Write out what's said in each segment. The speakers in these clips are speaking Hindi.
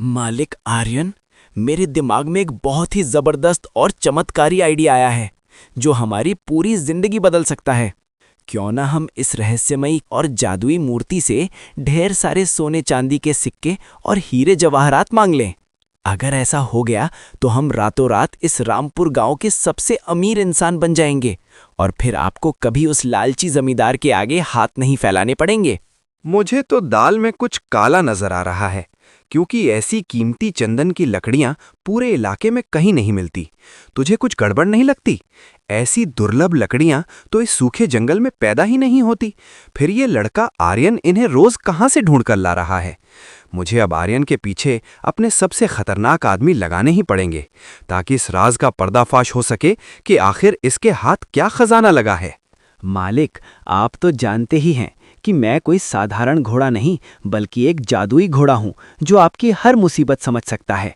मालिक आर्यन, मेरे दिमाग में एक बहुत ही जबरदस्त और चमत्कारी आइडिया आया है जो हमारी पूरी जिंदगी बदल सकता है। क्यों ना हम इस रहस्यमयी और जादुई मूर्ति से ढेर सारे सोने चांदी के सिक्के और हीरे जवाहरात मांग लें। अगर ऐसा हो गया तो हम रातों रात इस रामपुर गांव के सबसे अमीर इंसान बन जाएंगे और फिर आपको कभी उस लालची जमींदार के आगे हाथ नहीं फैलाने पड़ेंगे। मुझे तो दाल में कुछ काला नजर आ रहा है, क्योंकि ऐसी कीमती चंदन की लकड़ियां पूरे इलाके में कहीं नहीं मिलती। तुझे कुछ गड़बड़ नहीं लगती? ऐसी दुर्लभ लकड़ियां तो इस सूखे जंगल में पैदा ही नहीं होती। फिर ये लड़का आर्यन इन्हें रोज कहां से ढूंढ कर ला रहा है? मुझे अब आर्यन के पीछे अपने सबसे खतरनाक आदमी लगाने ही पड़ेंगे, ताकि इस राज का पर्दाफाश हो सके कि आखिर इसके हाथ क्या खजाना लगा है। मालिक, आप तो जानते ही हैं कि मैं कोई साधारण घोड़ा नहीं बल्कि एक जादुई घोड़ा हूं जो आपकी हर मुसीबत समझ सकता है।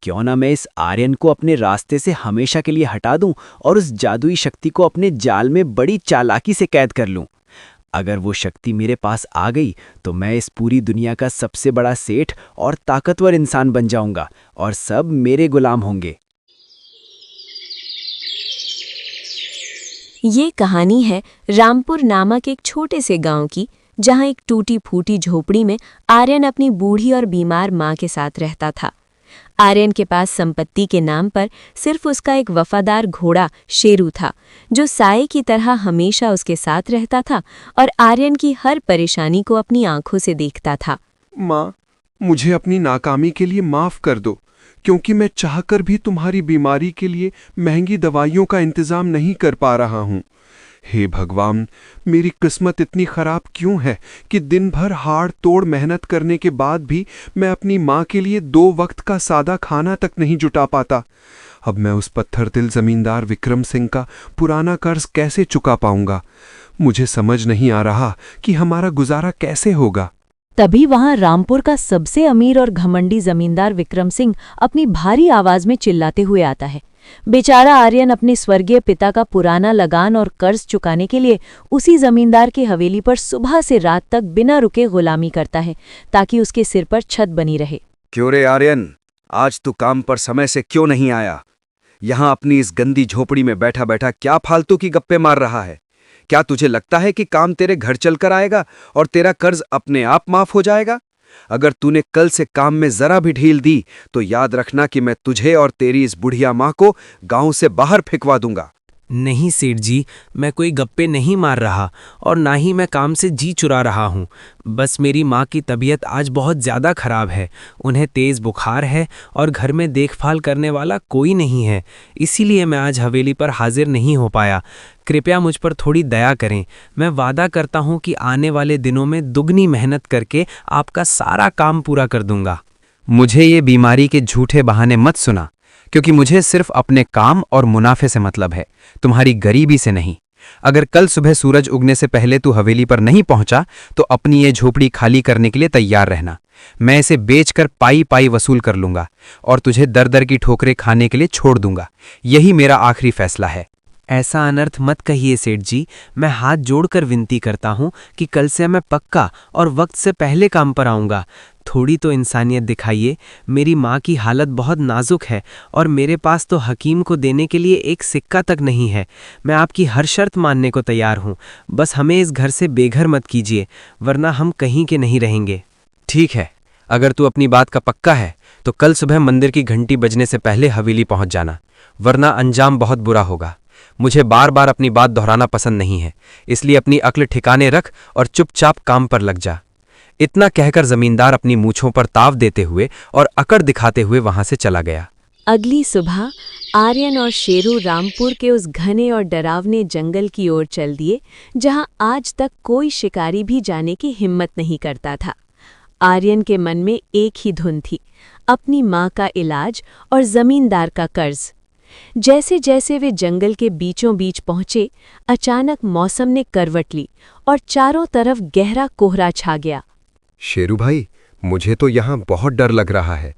क्यों ना मैं इस आर्यन को अपने रास्ते से हमेशा के लिए हटा दूं और उस जादुई शक्ति को अपने जाल में बड़ी चालाकी से कैद कर लूं। अगर वो शक्ति मेरे पास आ गई तो मैं इस पूरी दुनिया का सबसे बड़ा सेठ और ताकतवर इंसान बन जाऊंगा और सब मेरे गुलाम होंगे। ये कहानी है रामपुर नामक एक छोटे से गांव की, जहां एक टूटी फूटी झोपड़ी में आर्यन अपनी बूढ़ी और बीमार मां के साथ रहता था। आर्यन के पास संपत्ति के नाम पर सिर्फ उसका एक वफादार घोड़ा शेरू था, जो साए की तरह हमेशा उसके साथ रहता था और आर्यन की हर परेशानी को अपनी आंखों से देखता था। माँ, मुझे अपनी नाकामी के लिए माफ कर दो, क्योंकि मैं चाहकर भी तुम्हारी बीमारी के लिए महंगी दवाइयों का इंतजाम नहीं कर पा रहा हूँ। हे भगवान, मेरी किस्मत इतनी खराब क्यों है कि दिन भर हाड़ तोड़ मेहनत करने के बाद भी मैं अपनी माँ के लिए 2 वक्त का सादा खाना तक नहीं जुटा पाता। अब मैं उस पत्थर दिल जमींदार विक्रम सिंह का पुराना कर्ज कैसे चुका पाऊंगा? मुझे समझ नहीं आ रहा कि हमारा गुजारा कैसे होगा। तभी वहां रामपुर का सबसे अमीर और घमंडी जमींदार विक्रम सिंह अपनी भारी आवाज में चिल्लाते हुए आता है। बेचारा आर्यन अपने स्वर्गीय पिता का पुराना लगान और कर्ज चुकाने के लिए उसी जमींदार की हवेली पर सुबह से रात तक बिना रुके गुलामी करता है, ताकि उसके सिर पर छत बनी रहे। क्यों रे आर्यन, आज तू काम पर समय से क्यों नहीं आया? यहाँ अपनी इस गंदी झोपड़ी में बैठा बैठा क्या फालतू की गप्पे मार रहा है? क्या तुझे लगता है कि काम तेरे घर चलकर आएगा और तेरा कर्ज अपने आप माफ हो जाएगा? अगर तूने कल से काम में जरा भी ढील दी तो याद रखना कि मैं तुझे और तेरी इस बुढ़िया माँ को गांव से बाहर फेंकवा दूंगा। नहीं सेठ जी, मैं कोई गप्पे नहीं मार रहा और ना ही मैं काम से जी चुरा रहा हूँ। बस मेरी माँ की तबीयत आज बहुत ज़्यादा खराब है। उन्हें तेज़ बुखार है और घर में देखभाल करने वाला कोई नहीं है, इसीलिए मैं आज हवेली पर हाजिर नहीं हो पाया। कृपया मुझ पर थोड़ी दया करें। मैं वादा करता हूँ कि आने वाले दिनों में दुगनी मेहनत करके आपका सारा काम पूरा कर दूंगा। मुझे ये बीमारी के झूठे बहाने मत सुना, क्योंकि मुझे सिर्फ अपने काम और मुनाफे से मतलब है, तुम्हारी गरीबी से नहीं। अगर कल सुबह सूरज उगने से पहले तू हवेली पर नहीं पहुंचा तो अपनी ये झोपड़ी खाली करने के लिए तैयार रहना। मैं इसे बेचकर पाई पाई वसूल कर लूंगा और तुझे दर दर की ठोकरें खाने के लिए छोड़ दूंगा। यही मेरा आखिरी फैसला है। ऐसा अनर्थ मत कहिए सेठ जी, मैं हाथ जोड़कर विनती करता हूँ कि कल से मैं पक्का और वक्त से पहले काम पर आऊँगा। थोड़ी तो इंसानियत दिखाइए। मेरी माँ की हालत बहुत नाजुक है और मेरे पास तो हकीम को देने के लिए एक सिक्का तक नहीं है। मैं आपकी हर शर्त मानने को तैयार हूँ, बस हमें इस घर से बेघर मत कीजिए, वरना हम कहीं के नहीं रहेंगे। ठीक है, अगर तू अपनी बात का पक्का है तो कल सुबह मंदिर की घंटी बजने से पहले हवेली पहुँच जाना, वरना अंजाम बहुत बुरा होगा। मुझे बार बार अपनी बात दोहराना पसंद नहीं है, इसलिए अपनी अक्ल ठिकाने रख और चुपचाप काम पर लग जा। इतना कहकर जमींदार अपनी मूंछों पर ताव देते हुए और अकड़ दिखाते हुए वहां से चला गया। अगली सुबह आर्यन और शेरू रामपुर के उस घने और डरावने जंगल की ओर चल दिए, जहां आज तक कोई शिकारी भी जाने की हिम्मत नहीं करता था। आर्यन के मन में एक ही धुन थी, अपनी माँ का इलाज और जमींदार का कर्ज। जैसे जैसे वे जंगल के बीचों बीच पहुंचे, अचानक मौसम ने करवट ली और चारों तरफ गहरा कोहरा छा गया। शेरू भाई, मुझे तो यहाँ बहुत डर लग रहा है,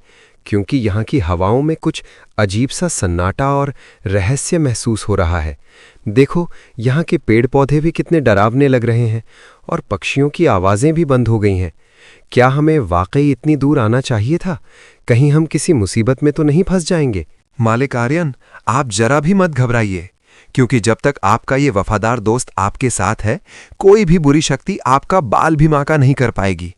क्योंकि यहाँ की हवाओं में कुछ अजीब सा सन्नाटा और रहस्य महसूस हो रहा है। देखो, यहाँ के पेड़ पौधे भी कितने डरावने लग रहे हैं और पक्षियों की आवाज़ें भी बंद हो गई हैं। क्या हमें वाकई इतनी दूर आना चाहिए था? कहीं हम किसी मुसीबत में तो नहीं फंस जाएंगे? मालिक आर्यन, आप जरा भी मत घबराइए, क्योंकि जब तक आपका ये वफादार दोस्त आपके साथ है, कोई भी बुरी शक्ति आपका बाल भी माका नहीं कर पाएगी।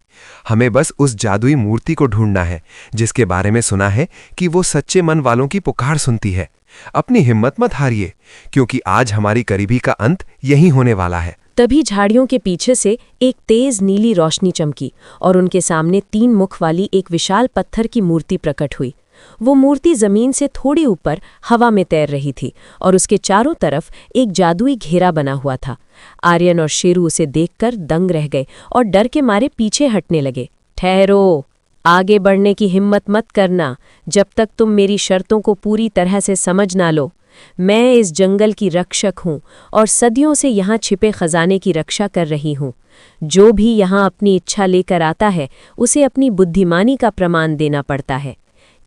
हमें बस उस जादुई मूर्ति को ढूंढना है, जिसके बारे में सुना है कि वो सच्चे मन वालों की पुकार सुनती है। अपनी हिम्मत मत हारिए, क्योंकि आज हमारी करीबी का अंत यही होने वाला है। तभी झाड़ियों के पीछे से एक तेज नीली रोशनी चमकी और उनके सामने 3 मुख वाली एक विशाल पत्थर की मूर्ति प्रकट हुई। वो मूर्ति जमीन से थोड़ी ऊपर हवा में तैर रही थी और उसके चारों तरफ एक जादुई घेरा बना हुआ था। आर्यन और शेरू उसे देखकर दंग रह गए और डर के मारे पीछे हटने लगे। ठहरो, आगे बढ़ने की हिम्मत मत करना जब तक तुम मेरी शर्तों को पूरी तरह से समझ ना लो। मैं इस जंगल की रक्षक हूँ और सदियों से यहाँ छिपे खजाने की रक्षा कर रही हूँ। जो भी यहाँ अपनी इच्छा लेकर आता है, उसे अपनी बुद्धिमानी का प्रमाण देना पड़ता है।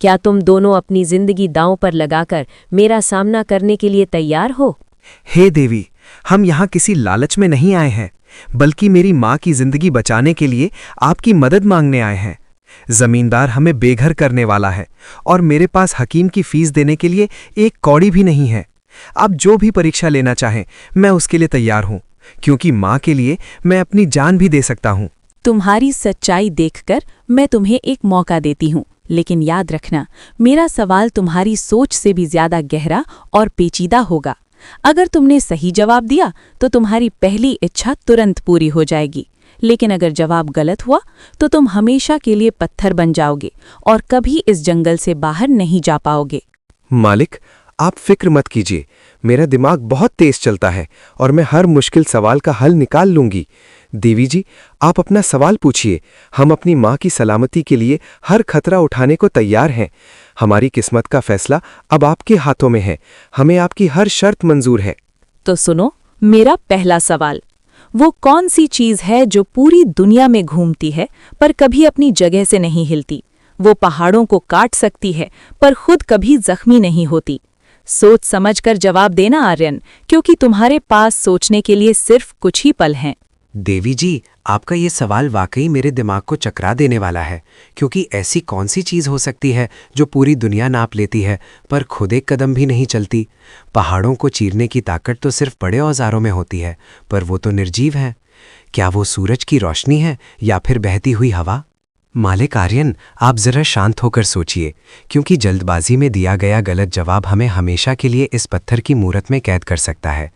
क्या तुम दोनों अपनी जिंदगी दांव पर लगाकर मेरा सामना करने के लिए तैयार हो? हे देवी, हम यहाँ किसी लालच में नहीं आए हैं, बल्कि मेरी माँ की जिंदगी बचाने के लिए आपकी मदद मांगने आए हैं। जमींदार हमें बेघर करने वाला है और मेरे पास हकीम की फीस देने के लिए एक कौड़ी भी नहीं है। आप जो भी परीक्षा लेना चाहें, मैं उसके लिए तैयार हूँ, क्योंकि माँ के लिए मैं अपनी जान भी दे सकता हूँ। तुम्हारी सच्चाई देखकर मैं तुम्हें एक मौका देती हूँ, लेकिन याद रखना, मेरा सवाल तुम्हारी सोच से भी ज्यादा गहरा और पेचीदा होगा। अगर तुमने सही जवाब दिया तो तुम्हारी पहली इच्छा तुरंत पूरी हो जाएगी, लेकिन अगर जवाब गलत हुआ तो तुम हमेशा के लिए पत्थर बन जाओगे और कभी इस जंगल से बाहर नहीं जा पाओगे। मालिक, आप फिक्र मत कीजिए, मेरा दिमाग बहुत तेज चलता है और मैं हर मुश्किल सवाल का हल निकाल लूंगी। देवी जी, आप अपना सवाल पूछिए। हम अपनी माँ की सलामती के लिए हर खतरा उठाने को तैयार हैं। हमारी किस्मत का फैसला अब आपके हाथों में है। हमें आपकी हर शर्त मंजूर है। तो सुनो, मेरा पहला सवाल, वो कौन सी चीज है जो पूरी दुनिया में घूमती है पर कभी अपनी जगह से नहीं हिलती? वो पहाड़ों को काट सकती है पर खुद कभी जख्मी नहीं होती। सोच समझकर जवाब देना आर्यन, क्योंकि तुम्हारे पास सोचने के लिए सिर्फ कुछ ही पल हैं। देवी जी, आपका ये सवाल वाकई मेरे दिमाग को चकरा देने वाला है, क्योंकि ऐसी कौन सी चीज़ हो सकती है जो पूरी दुनिया नाप लेती है पर खुद एक कदम भी नहीं चलती? पहाड़ों को चीरने की ताकत तो सिर्फ बड़े औजारों में होती है, पर वो तो निर्जीव हैं। क्या वो सूरज की रोशनी है या फिर बहती हुई हवा? मालिक आर्यन, आप जरा शांत होकर सोचिए, क्योंकि जल्दबाजी में दिया गया गलत जवाब हमें हमेशा के लिए इस पत्थर की मूरत में कैद कर सकता है।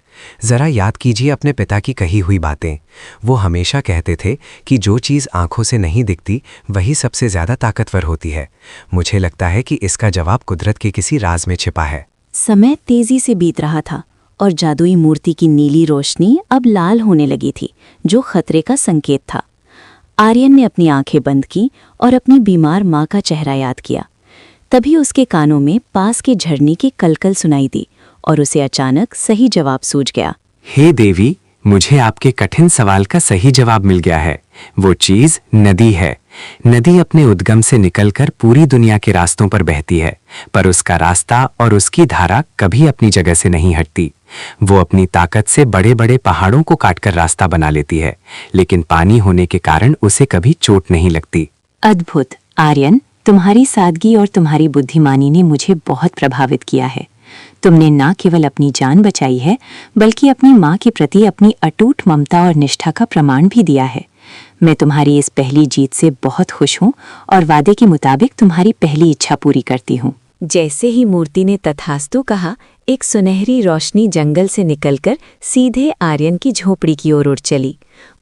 जरा याद कीजिए अपने पिता की कही हुई बातें। वो हमेशा कहते थे कि जो चीज़ आंखों से नहीं दिखती वही सबसे ज्यादा ताकतवर होती है। मुझे लगता है कि इसका जवाब कुदरत के किसी राज में छिपा है। समय तेजी से बीत रहा था और जादुई मूर्ति की नीली रोशनी अब लाल होने लगी थी, जो खतरे का संकेत था। आर्यन ने अपनी आंखें बंद की और अपनी बीमार माँ का चेहरा याद किया। तभी उसके कानों में पास के झरने की कलकल सुनाई दी और उसे अचानक सही जवाब सूझ गया। हे देवी, मुझे आपके कठिन सवाल का सही जवाब मिल गया है। वो चीज नदी है। नदी अपने उद्गम से निकलकर पूरी दुनिया के रास्तों पर बहती है, पर उसका रास्ता और उसकी धारा कभी अपनी जगह से नहीं हटती। वो अपनी ताकत से बड़े बड़े पहाड़ों को काटकर रास्ता बना लेती है, लेकिन पानी होने के कारण उसे कभी चोट नहीं लगती। अद्भुत आर्यन, तुम्हारी सादगी और तुम्हारी बुद्धिमानी ने मुझे बहुत प्रभावित किया है। तुमने न केवल अपनी जान बचाई है, बल्कि अपनी माँ के प्रति अपनी अटूट ममता और निष्ठा का प्रमाण भी दिया है। मैं तुम्हारी इस पहली जीत से बहुत खुश हूँ और वादे के मुताबिक तुम्हारी पहली इच्छा पूरी करती हूँ। जैसे ही मूर्ति ने तथास्तु कहा, एक सुनहरी रोशनी जंगल से निकलकर सीधे आर्यन की झोपड़ी की ओर उड़ चली।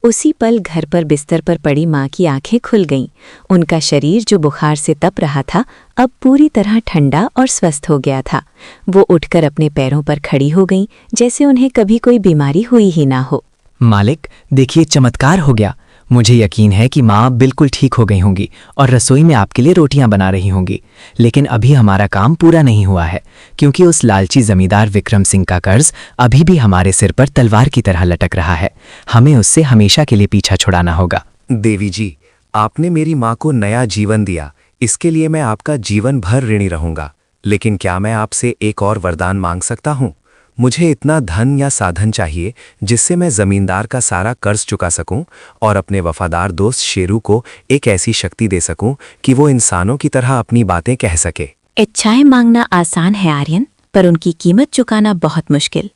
उसी पल घर पर बिस्तर पर पड़ी माँ की आंखें खुल गईं। उनका शरीर जो बुखार से तप रहा था, अब पूरी तरह ठंडा और स्वस्थ हो गया था। वो उठकर अपने पैरों पर खड़ी हो गईं, जैसे उन्हें कभी कोई बीमारी हुई ही ना हो। मालिक, देखिए, चमत्कार हो गया। मुझे यकीन है कि माँ बिल्कुल ठीक हो गई होंगी और रसोई में आपके लिए रोटियां बना रही होंगी। लेकिन अभी हमारा काम पूरा नहीं हुआ है, क्योंकि उस लालची जमींदार विक्रम सिंह का कर्ज अभी भी हमारे सिर पर तलवार की तरह लटक रहा है। हमें उससे हमेशा के लिए पीछा छुड़ाना होगा। देवी जी, आपने मेरी माँ को नया जीवन दिया, इसके लिए मैं आपका जीवन भर ऋणी रहूंगा। लेकिन क्या मैं आपसे एक और वरदान मांग सकता हूँ? मुझे इतना धन या साधन चाहिए जिससे मैं जमींदार का सारा कर्ज चुका सकूं और अपने वफादार दोस्त शेरू को एक ऐसी शक्ति दे सकूं कि वो इंसानों की तरह अपनी बातें कह सके। इच्छाएं मांगना आसान है आर्यन, पर उनकी कीमत चुकाना बहुत मुश्किल।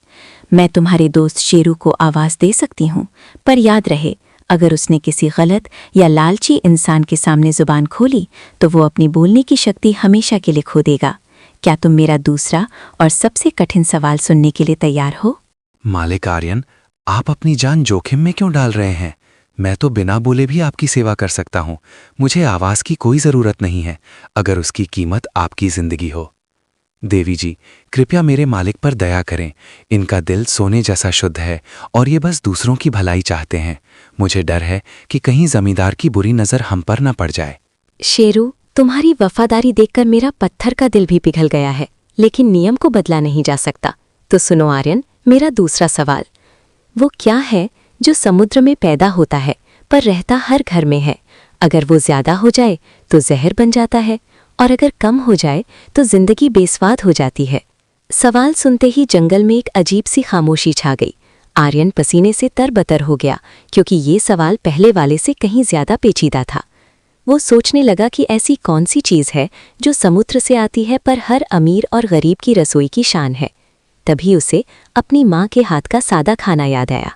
मैं तुम्हारे दोस्त शेरू को आवाज दे सकती हूँ, पर याद रहे, अगर उसने किसी गलत या लालची इंसान के सामने जुबान खोली तो वो अपनी बोलने की शक्ति हमेशा के लिए खो देगा। क्या तुम मेरा दूसरा और सबसे कठिन सवाल सुनने के लिए तैयार हो? मालिक आर्यन, आप अपनी जान जोखिम में क्यों डाल रहे हैं? मैं तो बिना बोले भी आपकी सेवा कर सकता हूँ। मुझे आवाज की कोई जरूरत नहीं है, अगर उसकी कीमत आपकी जिंदगी हो। देवी जी, कृपया मेरे मालिक पर दया करें। इनका दिल सोने जैसा शुद्ध है और ये बस दूसरों की भलाई चाहते हैं। मुझे डर है कि कहीं जमींदार की बुरी नजर हम पर न पड़ जाए। शेरू, तुम्हारी वफादारी देखकर मेरा पत्थर का दिल भी पिघल गया है, लेकिन नियम को बदला नहीं जा सकता। तो सुनो आर्यन, मेरा दूसरा सवाल, वो क्या है जो समुद्र में पैदा होता है पर रहता हर घर में है? अगर वो ज्यादा हो जाए तो जहर बन जाता है, और अगर कम हो जाए तो जिंदगी बेस्वाद हो जाती है। सवाल सुनते ही जंगल में एक अजीब सी खामोशी छा गई। आर्यन पसीने से तरबतर हो गया, क्योंकि ये सवाल पहले वाले से कहीं ज्यादा पेचीदा था। वो सोचने लगा कि ऐसी कौन सी चीज है जो समुद्र से आती है पर हर अमीर और गरीब की रसोई की शान है। तभी उसे अपनी माँ के हाथ का सादा खाना याद आया।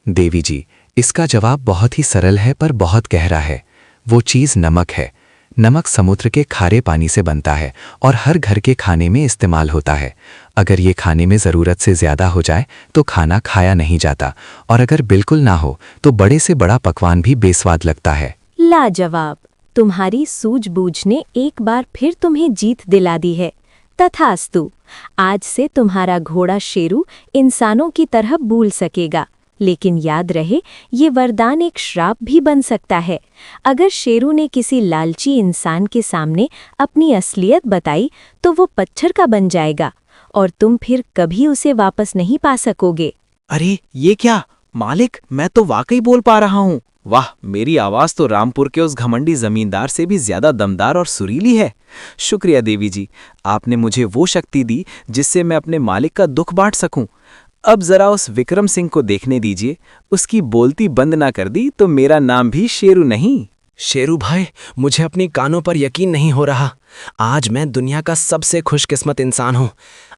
देवी जी, इसका जवाब बहुत ही सरल है पर बहुत गहरा है। वो चीज नमक है। नमक समुद्र के खारे पानी से बनता है और हर घर के खाने में इस्तेमाल होता है। अगर ये खाने में ज़रूरत से ज़्यादा हो जाए तो खाना खाया नहीं जाता, और अगर बिल्कुल ना हो तो बड़े से बड़ा पकवान भी बेस्वाद लगता है। लाजवाब, तुम्हारी सूझबूझ ने एक बार फिर तुम्हें जीत दिला दी है। तथास्तु, आज से तुम्हारा घोड़ा शेरू इंसानों की तरह बोल सकेगा, लेकिन याद रहे, ये वरदान एक श्राप भी बन सकता है। अगर शेरू ने किसी लालची इंसान के सामने अपनी असलियत बताई तो वो पत्थर का बन जाएगा और तुम फिर कभी उसे वापस नहीं पा सकोगे। अरे ये क्या मालिक, मैं तो वाकई बोल पा रहा हूँ। वाह, मेरी आवाज तो रामपुर के उस घमंडी जमींदार से भी ज्यादा दमदार और सुरीली है। शुक्रिया देवी जी, आपने मुझे वो शक्ति दी जिससे मैं अपने मालिक का दुख बांट सकूं। अब जरा उस विक्रम सिंह को देखने दीजिए, उसकी बोलती बंद ना कर दी तो मेरा नाम भी शेरू नहीं। शेरू भाई, मुझे अपनी कानों पर यकीन नहीं हो रहा। आज मैं दुनिया का सबसे खुशकिस्मत इंसान हूँ।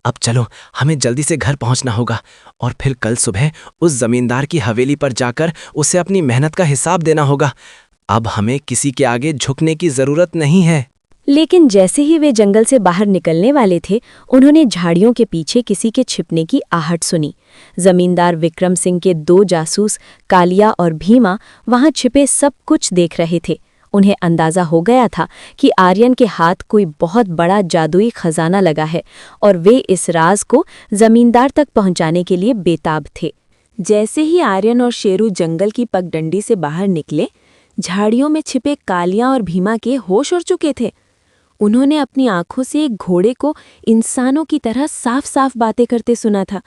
अब चलो, हमें जल्दी से घर पहुँचना होगा और फिर कल सुबह उस जमींदार की हवेली पर जाकर उसे अपनी मेहनत का हिसाब देना होगा। अब हमें किसी के आगे झुकने की जरूरत नहीं है। लेकिन जैसे ही वे जंगल से बाहर निकलने वाले थे, उन्होंने झाड़ियों के पीछे किसी के छिपने की आहट सुनी। जमींदार विक्रम सिंह के 2 जासूस कालिया और भीमा वहां छिपे सब कुछ देख रहे थे। उन्हें अंदाजा हो गया था कि आर्यन के हाथ कोई बहुत बड़ा जादुई खजाना लगा है और वे इस राज को जमींदार तक पहुंचाने के लिए बेताब थे। जैसे ही आर्यन और शेरू जंगल की पगडंडी से बाहर निकले, झाड़ियों में छिपे कालिया और भीमा के होश उड़ चुके थे। उन्होंने अपनी आंखों से एक घोड़े को इंसानों की तरह साफ साफ बातें करते सुना था।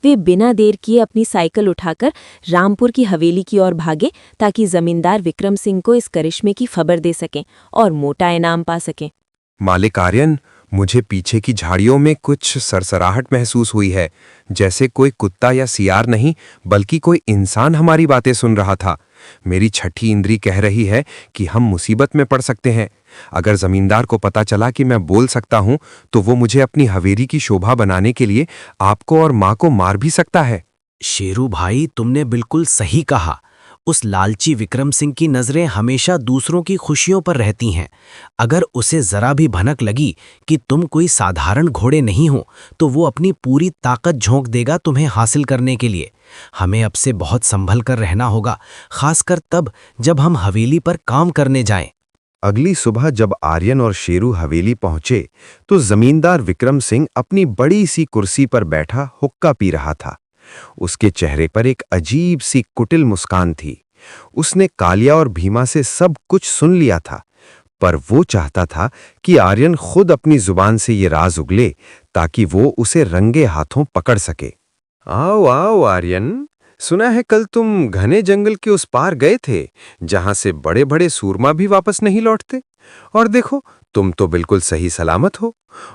वे बिना देर किए अपनी साइकिल उठाकर रामपुर की हवेली की ओर भागे, ताकि जमींदार विक्रम सिंह को इस करिश्मे की खबर दे सकें और मोटा इनाम पा सकें। मालिक आर्यन, मुझे पीछे की झाड़ियों में कुछ सरसराहट महसूस हुई है, जैसे कोई कुत्ता या सियार नहीं बल्कि कोई इंसान हमारी बातें सुन रहा था। मेरी छठी इंद्री कह रही है कि हम मुसीबत में पड़ सकते हैं। अगर जमींदार को पता चला कि मैं बोल सकता हूं तो वो मुझे अपनी हवेली की शोभा बनाने के लिए आपको और माँ को मार भी सकता है। शेरू भाई, तुमने बिल्कुल सही कहा। उस लालची विक्रम सिंह की नजरें हमेशा दूसरों की खुशियों पर रहती हैं। अगर उसे जरा भी भनक लगी कि तुम कोई साधारण घोड़े नहीं हो तो वो अपनी पूरी ताकत झोंक देगा तुम्हें हासिल करने के लिए। हमें अब से बहुत संभल कर रहना होगा, खासकर तब जब हम हवेली पर काम करने जाएं। अगली सुबह जब आर्यन और शेरू हवेली पहुंचे तो जमींदार विक्रम सिंह अपनी बड़ी सी कुर्सी पर बैठा हुक्का पी रहा था। उसके चेहरे पर एक अजीब सी कुटिल मुस्कान थी। उसने कालिया और भीमा से सब कुछ सुन लिया था, पर वो चाहता था कि आर्यन खुद अपनी जुबान से ये राज उगले ताकि वो उसे रंगे हाथों पकड़ सके। आओ आओ आर्यन, सुना है कल तुम घने जंगल के उस पार गए थे जहां से बड़े बड़े सूरमा भी वापस नहीं लौटते। और देखो, तुम तो बिल्कुल सही सलामत हो,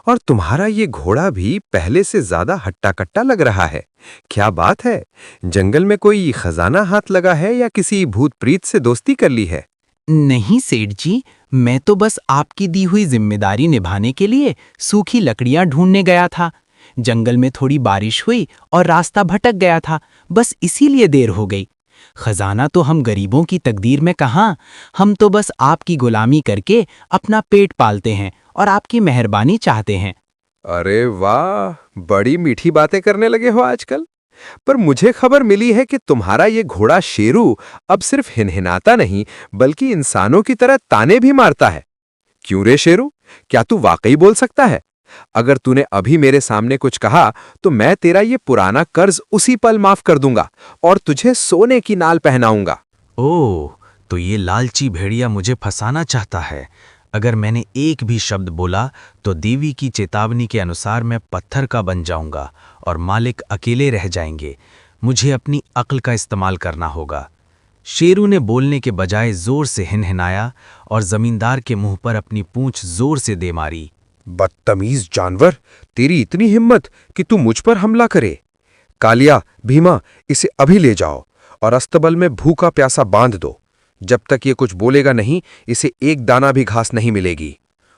और तुम्हारा ये घोड़ा भी पहले से ज्यादा हट्टा-कट्टा लग रहा है। क्या बात है? जंगल में कोई खजाना हाथ लगा है या किसी भूत प्रीत से दोस्ती कर ली है? नहीं सेठ जी, मैं तो बस आपकी दी हुई जिम्मेदारी निभाने के लिए सूखी लकड़ियां ढूंढने गया था। जंगल में थोड़ी बारिश हुई और रास्ता भटक गया था, बस इसीलिए देर हो गई। खजाना तो हम गरीबों की तकदीर में कहाँ, हम तो बस आपकी गुलामी करके अपना पेट पालते हैं और आपकी मेहरबानी चाहते हैं। अरे वाह, बड़ी मीठी बातें करने लगे हो आजकल। पर मुझे खबर मिली है कि तुम्हारा ये घोड़ा शेरू अब सिर्फ हिनहिनाता नहीं, बल्कि इंसानों की तरह ताने भी मारता है। क्यों रे शेरू, क्या तू वाकई बोल सकता है? अगर तूने अभी मेरे सामने कुछ कहा तो मैं तेरा ये पुराना कर्ज उसी पल माफ कर दूंगा और तुझे सोने की नाल पहनाऊंगा। ओह, तो ये लालची भेड़िया मुझे फंसाना चाहता है। अगर मैंने एक भी शब्द बोला तो देवी की चेतावनी के अनुसार मैं पत्थर का बन जाऊंगा और मालिक अकेले रह जाएंगे। मुझे अपनी अक्ल का इस्तेमाल करना होगा। शेरू ने बोलने के बजाय जोर से हिनहिनाया और जमींदार के मुंह पर अपनी पूंछ जोर से दे मारी। बदतमीज जानवर, तेरी इतनी हिम्मत कि तू मुझ पर हमला करे। कालिया, भीमा, इसे अभी ले जाओ और अस्तबल में भूखा प्यासा बांध दो। जब तक ये कुछ बोलेगा नहीं, इसे एक दाना भी घास नहीं मिलेगी।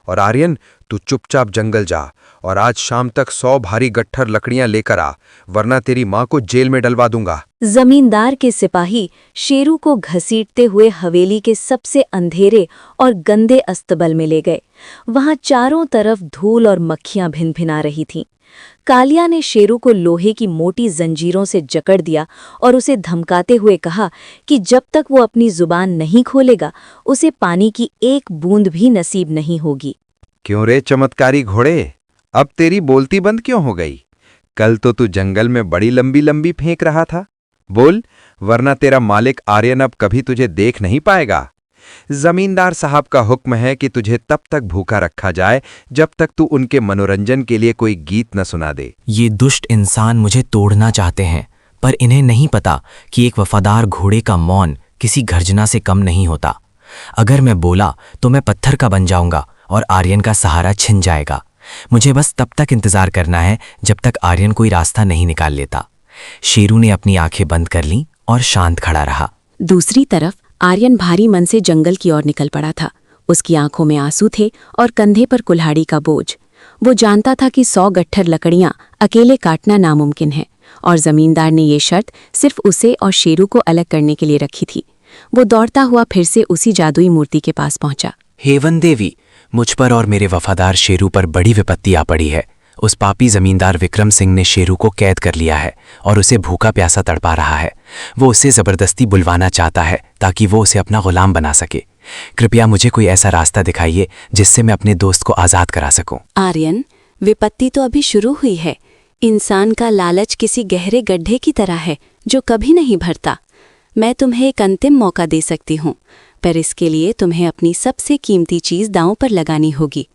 और आर्यन, तू चुपचाप जंगल जा और आज शाम तक 100 भारी गट्ठर लकड़ियां लेकर आ, वरना तेरी मां को जेल में डलवा दूंगा। जमींदार के सिपाही शेरू को घसीटते हुए हवेली के सबसे अंधेरे और गंदे अस्तबल में ले गए। वहां चारों तरफ धूल और मक्खियां भिनभिना रही थीं। कालिया ने शेरू को लोहे की मोटी जंजीरों से जकड़ दिया और उसे धमकाते हुए कहा कि जब तक वो अपनी जुबान नहीं खोलेगा, उसे पानी की एक बूंद भी नसीब नहीं होगी। क्यों रे चमत्कारी घोड़े, अब तेरी बोलती बंद क्यों हो गई? कल तो तू जंगल में बड़ी लंबी लंबी फेंक रहा था। बोल, वरना तेरा मालिक आर्यन अब कभी तुझे देख नहीं पाएगा। जमींदार साहब का हुक्म है कि तुझे तब तक भूखा रखा जाए जब तक तू उनके मनोरंजन के लिए कोई गीत न सुना दे। ये दुष्ट इंसान मुझे तोड़ना चाहते हैं, पर इन्हें नहीं पता कि एक वफादार घोड़े का मौन किसी गर्जना से कम नहीं होता। अगर मैं बोला तो मैं पत्थर का बन जाऊंगा और आर्यन का सहारा छिन जाएगा। मुझे बस तब तक इंतजार करना है जब तक आर्यन कोई रास्ता नहीं निकाल लेता। शेरू ने अपनी आंखें बंद कर लीं और शांत खड़ा रहा। दूसरी तरफ आर्यन भारी मन से जंगल की ओर निकल पड़ा था। उसकी आंखों में आंसू थे और कंधे पर कुल्हाड़ी का बोझ। वो जानता था कि 100 गट्ठर लकड़ियां अकेले काटना नामुमकिन है और जमींदार ने ये शर्त सिर्फ उसे और शेरू को अलग करने के लिए रखी थी। वो दौड़ता हुआ फिर से उसी जादुई मूर्ति के पास पहुंचा। हेवन देवी, मुझ पर और मेरे वफादार शेरू पर बड़ी विपत्ति आ पड़ी है। उस पापी जमींदार विक्रम सिंह ने शेरू को कैद कर लिया है और उसे भूखा प्यासा तड़पा रहा है। वो उसे जबरदस्ती बुलवाना चाहता है ताकि वो उसे अपना गुलाम बना सके। कृपया मुझे कोई ऐसा रास्ता दिखाइए जिससे मैं अपने दोस्त को आजाद करा सकूं। आर्यन, विपत्ति तो अभी शुरू हुई है। इंसान का लालच किसी गहरे गड्ढे की तरह है जो कभी नहीं भरता। मैं तुम्हें एक अंतिम मौका दे सकती हूँ, पर इसके लिए तुम्हें अपनी सबसे कीमती चीज दांव पर लगानी होगी।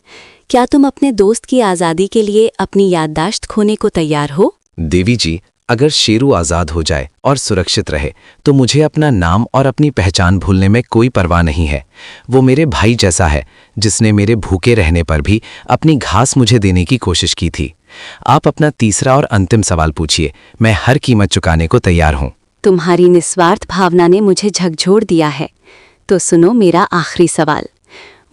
क्या तुम अपने दोस्त की आज़ादी के लिए अपनी याददाश्त खोने को तैयार हो? देवी जी, अगर शेरू आज़ाद हो जाए और सुरक्षित रहे तो मुझे अपना नाम और अपनी पहचान भूलने में कोई परवाह नहीं है। वो मेरे भाई जैसा है जिसने मेरे भूखे रहने पर भी अपनी घास मुझे देने की कोशिश की थी। आप अपना तीसरा और अंतिम सवाल पूछिए, मैं हर कीमत चुकाने को तैयार हूँ। तुम्हारी निस्वार्थ भावना ने मुझे झकझोर दिया है, तो सुनो मेरा आखिरी सवाल।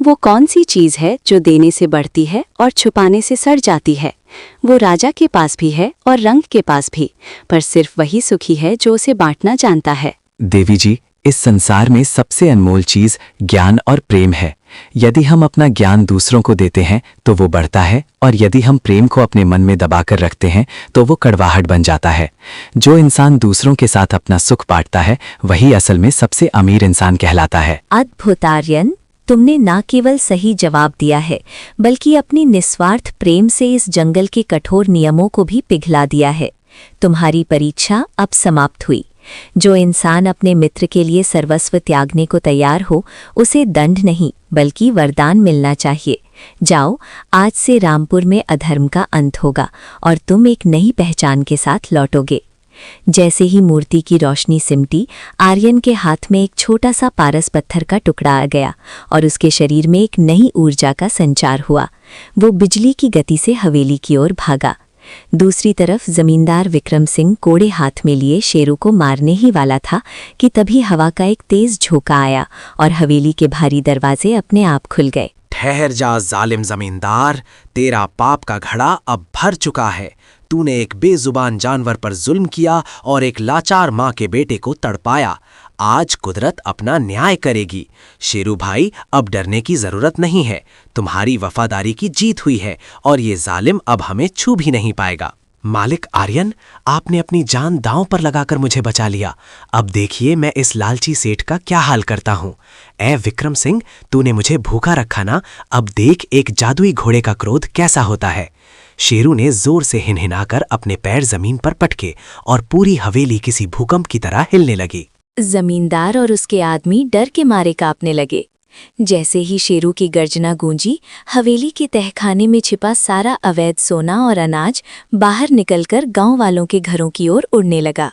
वो कौन सी चीज़ है जो देने से बढ़ती है और छुपाने से सड़ जाती है? वो राजा के पास भी है और रंग के पास भी, पर सिर्फ वही सुखी है जो उसे बांटना जानता है। देवी जी, इस संसार में सबसे अनमोल चीज ज्ञान और प्रेम है। यदि हम अपना ज्ञान दूसरों को देते हैं तो वो बढ़ता है, और यदि हम प्रेम को अपने मन में दबाकर रखते हैं तो वो कड़वाहट बन जाता है। जो इंसान दूसरों के साथ अपना सुख बांटता है वही असल में सबसे अमीर इंसान कहलाता है। अद्भुत आर्यन, तुमने न केवल सही जवाब दिया है बल्कि अपनी निस्वार्थ प्रेम से इस जंगल के कठोर नियमों को भी पिघला दिया है। तुम्हारी परीक्षा अब समाप्त हुई। जो इंसान अपने मित्र के लिए सर्वस्व त्यागने को तैयार हो, उसे दंड नहीं बल्कि वरदान मिलना चाहिए। जाओ, आज से रामपुर में अधर्म का अंत होगा और तुम एक नई पहचान के साथ लौटोगे। जैसे ही मूर्ति की रोशनी सिमटी, आर्यन के हाथ में एक छोटा सा पारस पत्थर का टुकड़ा आ गया और उसके शरीर में एक नई ऊर्जा का संचार हुआ। वो बिजली की गति से हवेली की ओर भागा। दूसरी तरफ जमींदार विक्रम सिंह कोड़े हाथ में लिए शेरू को मारने ही वाला था कि तभी हवा का एक तेज झोंका आया और हवेली के भारी दरवाजे अपने आप खुल गए। ठहर जा जालिम जमींदार, तेरा पाप का घड़ा अब भर चुका है। तूने एक बेजुबान जानवर पर जुल्म किया और एक लाचार माँ के बेटे को तड़पाया। आज कुदरत अपना न्याय करेगी। शेरू भाई, अब डरने की जरूरत नहीं है। तुम्हारी वफादारी की जीत हुई है और ये जालिम अब हमें छू भी नहीं पाएगा। मालिक आर्यन, आपने अपनी जान दांव पर लगाकर मुझे बचा लिया। अब देखिए मैं इस लालची सेठ का क्या हाल करता हूँ। ए विक्रम सिंह, तूने मुझे भूखा रखा ना, अब देख एक जादुई घोड़े का क्रोध कैसा होता है। शेरू ने जोर से हिनहिनाकर अपने पैर जमीन पर पटके और पूरी हवेली किसी भूकंप की तरह हिलने लगी। जमींदार और उसके आदमी डर के मारे कांपने लगे। जैसे ही शेरू की गर्जना गूंजी, हवेली के तहखाने में छिपा सारा अवैध सोना और अनाज बाहर निकलकर गांव वालों के घरों की ओर उड़ने लगा।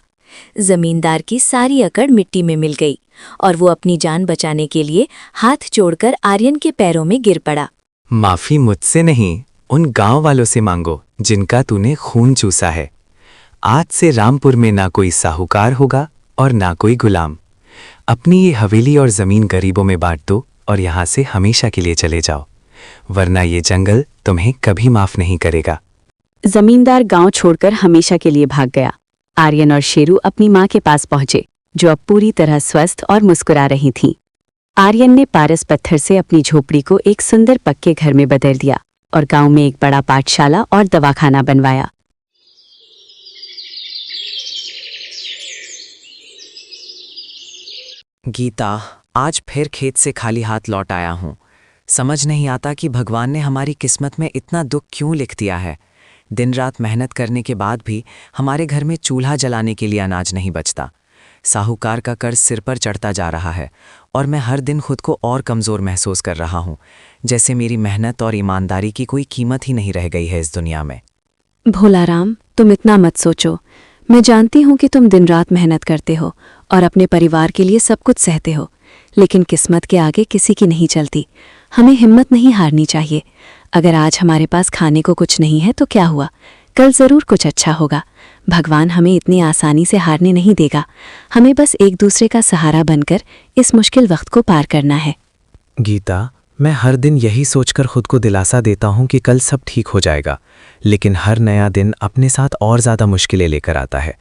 जमींदार की सारी अकड़ मिट्टी में मिल गई और वो अपनी जान बचाने के लिए हाथ जोड़कर आर्यन के पैरों में गिर पड़ा। माफी मुझसे नहीं, उन गांव वालों से मांगो जिनका तूने खून चूसा है। आज से रामपुर में ना कोई साहूकार होगा और ना कोई गुलाम। अपनी ये हवेली और जमीन गरीबों में बांट दो और यहाँ से हमेशा के लिए चले जाओ, वरना ये जंगल तुम्हें कभी माफ नहीं करेगा। जमींदार गांव छोड़कर हमेशा के लिए भाग गया। आर्यन और शेरू अपनी मां के पास पहुंचे, जो अब पूरी तरह स्वस्थ और मुस्कुरा रही थीं। आर्यन ने पारस पत्थर से अपनी झोपड़ी को एक सुंदर पक्के घर में बदल दिया और गांव में एक बड़ा पाठशाला और दवाखाना बनवाया। गीता, आज फिर खेत से खाली हाथ लौट आया हूँ। समझ नहीं आता कि भगवान ने हमारी किस्मत में इतना दुख क्यों लिख दिया है। दिन रात मेहनत करने के बाद भी हमारे घर में चूल्हा जलाने के लिए अनाज नहीं बचता। साहूकार का कर्ज सिर पर चढ़ता जा रहा है और मैं हर दिन खुद को और कमज़ोर महसूस कर रहा हूँ, जैसे मेरी मेहनत और ईमानदारी की कोई कीमत ही नहीं रह गई है इस दुनिया में। भोलाराम, तुम इतना मत सोचो। मैं जानती हूँ कि तुम दिन रात मेहनत करते हो और अपने परिवार के लिए सब कुछ सहते हो, लेकिन किस्मत के आगे किसी की नहीं चलती। हमें हिम्मत नहीं हारनी चाहिए। अगर आज हमारे पास खाने को कुछ नहीं है तो क्या हुआ, कल ज़रूर कुछ अच्छा होगा। भगवान हमें इतनी आसानी से हारने नहीं देगा। हमें बस एक दूसरे का सहारा बनकर इस मुश्किल वक्त को पार करना है। गीता, मैं हर दिन यही सोचकर खुद को दिलासा देता हूँ कि कल सब ठीक हो जाएगा, लेकिन हर नया दिन अपने साथ और ज़्यादा मुश्किलें लेकर आता है।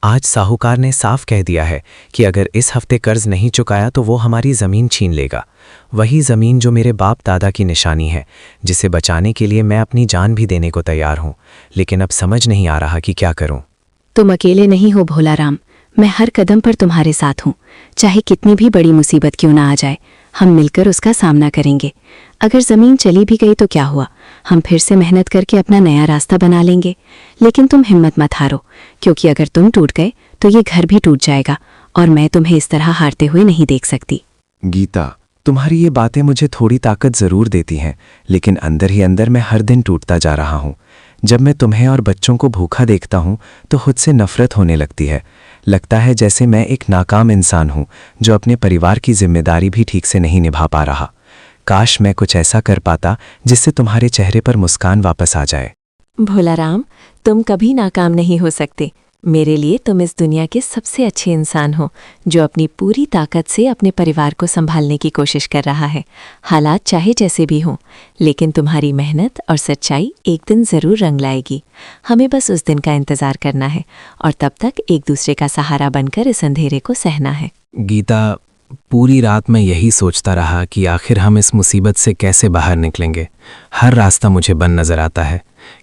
आज साहूकार ने साफ कह दिया है कि अगर इस हफ्ते कर्ज नहीं चुकाया तो वो हमारी ज़मीन छीन लेगा। वही ज़मीन जो मेरे बाप दादा की निशानी है, जिसे बचाने के लिए मैं अपनी जान भी देने को तैयार हूँ, लेकिन अब समझ नहीं आ रहा कि क्या करूँ। तुम अकेले नहीं हो भोलाराम, मैं हर कदम पर तुम्हारे साथ हूँ। चाहे कितनी भी बड़ी मुसीबत क्यों ना आ जाए, हम मिलकर उसका सामना करेंगे। अगर ज़मीन चली भी गई तो क्या हुआ, हम फिर से मेहनत करके अपना नया रास्ता बना लेंगे। लेकिन तुम हिम्मत मत हारो, क्योंकि अगर तुम टूट गए तो ये घर भी टूट जाएगा और मैं तुम्हें इस तरह हारते हुए नहीं देख सकती। गीता, तुम्हारी ये बातें मुझे थोड़ी ताकत ज़रूर देती हैं, लेकिन अंदर ही अंदर मैं हर दिन टूटता जा रहा हूँ। जब मैं तुम्हें और बच्चों को भूखा देखता हूँ तो खुद से नफरत होने लगती है। लगता है जैसे मैं एक नाकाम इंसान हूँ जो अपने परिवार की जिम्मेदारी भी ठीक से नहीं निभा पा रहा। काश मैं कुछ ऐसा कर पाता जिससे तुम्हारे चेहरे पर मुस्कान वापस आ जाए। भोलाराम, तुम कभी नाकाम नहीं हो सकते। मेरे लिए तुम इस दुनिया के सबसे अच्छे इंसान हो, जो अपनी पूरी ताकत से अपने परिवार को संभालने की कोशिश कर रहा है। हालात चाहे जैसे भी हों, लेकिन तुम्हारी मेहनत और सच्चाई एक दिन ज़रूर रंग लाएगी। हमें बस उस दिन का इंतज़ार करना है और तब तक एक दूसरे का सहारा बनकर इस अंधेरे को सहना है। गीता, पूरी रात मैं यही सोचता रहा कि आखिर हम इस मुसीबत से कैसे बाहर निकलेंगे। हर रास्ता मुझे बंद नज़र आता है।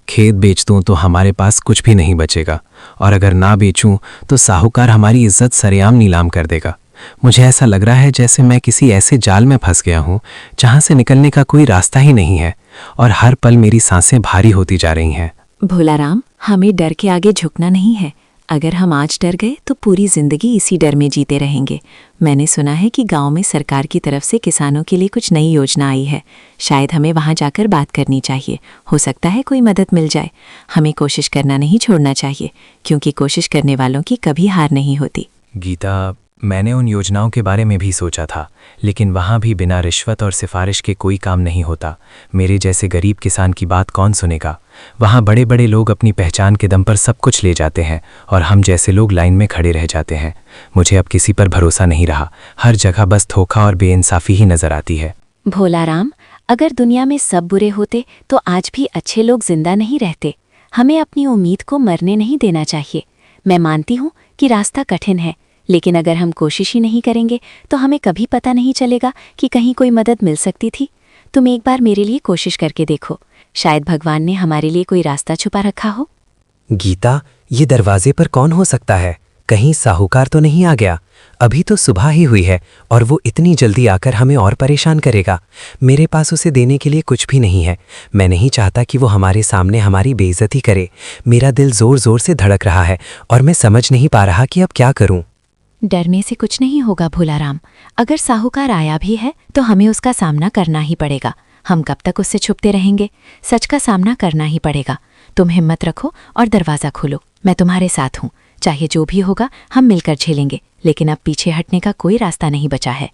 खेत बेच दूं तो हमारे पास कुछ भी नहीं बचेगा, और अगर ना बेचूं तो साहूकार हमारी इज्जत सरेआम नीलाम कर देगा। मुझे ऐसा लग रहा है जैसे मैं किसी ऐसे जाल में फंस गया हूं जहां से निकलने का कोई रास्ता ही नहीं है, और हर पल मेरी सांसें भारी होती जा रही हैं। भोलाराम, हमें डर के आगे झुकना नहीं है। अगर हम आज डर गए तो पूरी जिंदगी इसी डर में जीते रहेंगे। मैंने सुना है कि गांव में सरकार की तरफ से किसानों के लिए कुछ नई योजना आई है। शायद हमें वहां जाकर बात करनी चाहिए। हो सकता है कोई मदद मिल जाए। हमें कोशिश करना नहीं छोड़ना चाहिए, क्योंकि कोशिश करने वालों की कभी हार नहीं होती। गीता, मैंने उन योजनाओं के बारे में भी सोचा था, लेकिन वहाँ भी बिना रिश्वत और सिफारिश के कोई काम नहीं होता। मेरे जैसे गरीब किसान की बात कौन सुनेगा? वहाँ बड़े बड़े लोग अपनी पहचान के दम पर सब कुछ ले जाते हैं और हम जैसे लोग लाइन में खड़े रह जाते हैं। मुझे अब किसी पर भरोसा नहीं रहा। हर जगह बस धोखा और बेइंसाफी ही नजर आती है। भोलाराम, अगर दुनिया में सब बुरे होते तो आज भी अच्छे लोग जिंदा नहीं रहते। हमें अपनी उम्मीद को मरने नहीं देना चाहिए। मैं मानती हूँ कि रास्ता कठिन है, लेकिन अगर हम कोशिश ही नहीं करेंगे तो हमें कभी पता नहीं चलेगा कि कहीं कोई मदद मिल सकती थी। तुम एक बार मेरे लिए कोशिश करके देखो। शायद भगवान ने हमारे लिए कोई रास्ता छुपा रखा हो। गीता, ये दरवाजे पर कौन हो सकता है? कहीं साहूकार तो नहीं आ गया? अभी तो सुबह ही हुई है और वो इतनी जल्दी आकर हमें और परेशान करेगा। मेरे पास उसे देने के लिए कुछ भी नहीं है। मैं नहीं चाहता कि वो हमारे सामने हमारी बेइज्जती करे। मेरा दिल जोर जोर से धड़क रहा है और मैं समझ नहीं पा रहा कि अब क्या करूं। डरने से कुछ नहीं होगा भोलाराम। अगर साहूकार आया भी है तो हमें उसका सामना करना ही पड़ेगा। हम कब तक उससे छुपते रहेंगे? सच का सामना करना ही पड़ेगा। तुम हिम्मत रखो और दरवाज़ा खोलो। मैं तुम्हारे साथ हूँ। चाहे जो भी होगा हम मिलकर झेलेंगे, लेकिन अब पीछे हटने का कोई रास्ता नहीं बचा है।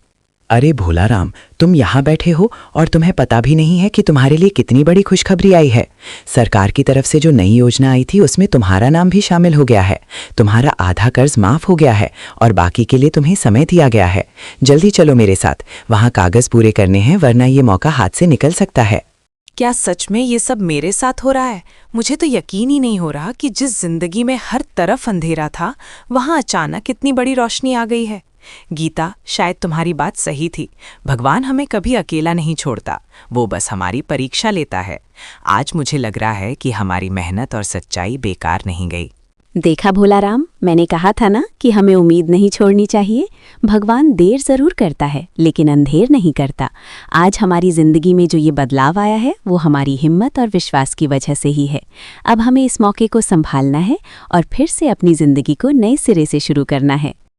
अरे भोलाराम, तुम यहाँ बैठे हो और तुम्हें पता भी नहीं है कि तुम्हारे लिए कितनी बड़ी खुशखबरी आई है। सरकार की तरफ से जो नई योजना आई थी उसमें तुम्हारा नाम भी शामिल हो गया है। तुम्हारा आधा कर्ज माफ हो गया है और बाकी के लिए तुम्हें समय दिया गया है। जल्दी चलो मेरे साथ, वहाँ कागज पूरे करने हैं, वरना ये मौका हाथ से निकल सकता है। क्या सच में ये सब मेरे साथ हो रहा है? मुझे तो यकीन ही नहीं हो रहा कि जिस जिंदगी में हर तरफ अंधेरा था, वहाँ अचानक इतनी बड़ी रोशनी आ गई है। गीता, शायद तुम्हारी बात सही थी। भगवान हमें कभी अकेला नहीं छोड़ता, वो बस हमारी परीक्षा लेता है। आज मुझे लग रहा है कि हमारी मेहनत और सच्चाई बेकार नहीं गई। देखा भोलाराम, मैंने कहा था ना कि हमें उम्मीद नहीं छोड़नी चाहिए। भगवान देर जरूर करता है, लेकिन अंधेर नहीं करता। आज हमारी जिंदगी में जो ये बदलाव आया है वो हमारी हिम्मत और विश्वास की वजह से ही है। अब हमें इस मौके को संभालना है और फिर से अपनी जिंदगी को नए सिरे से शुरू करना है।